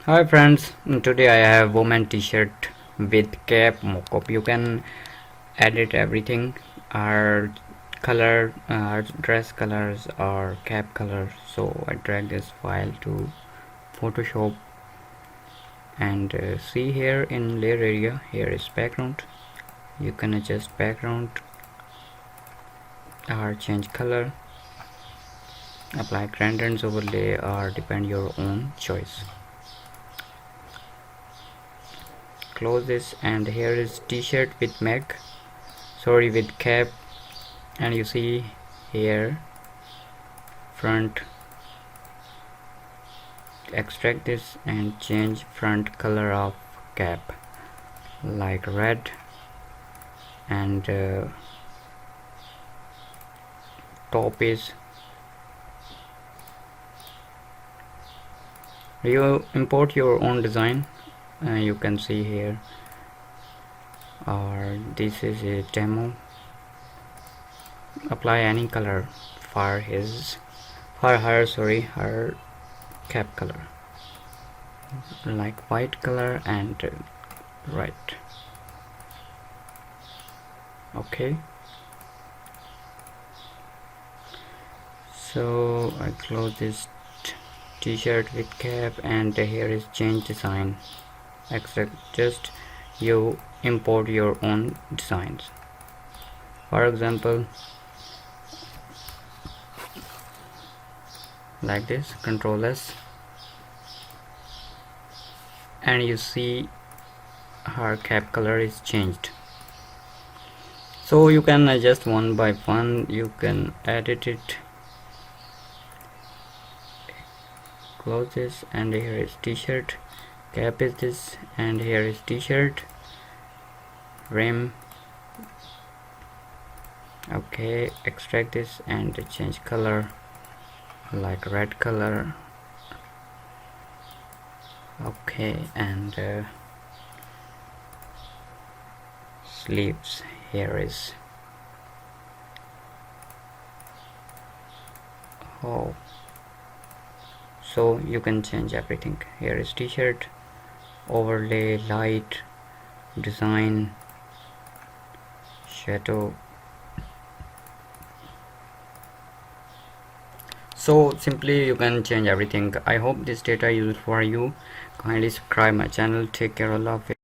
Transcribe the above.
Hi friends, today I have woman t-shirt with cap mockup. You can edit everything, our color, our dress colors or cap colors. So I drag this file to Photoshop and see here in layer area, here is background. You can adjust background or change color, apply gradient overlay or depend your own choice. Close this, and here is t-shirt with with cap, and you see here front. Extract this and change front color of cap like red, and top is, you import your own design. You can see here, or this is a demo. Apply any color for her cap color, like white color and red. Okay, so I close this t-shirt with cap, and here is change design. Except just you import your own designs. For example, like this, Ctrl S, and you see her cap color is changed. So you can adjust one by one, you can edit it. Close this, and here is t-shirt, cap is this, and here is t-shirt, rim. Okay, extract this and change color like red color. Okay, and sleeves, here is so you can change everything. Here is t-shirt, overlay, light, design, shadow. So simply you can change everything. I hope this data is useful for you. Kindly subscribe my channel. Take care. Allah Hafiz.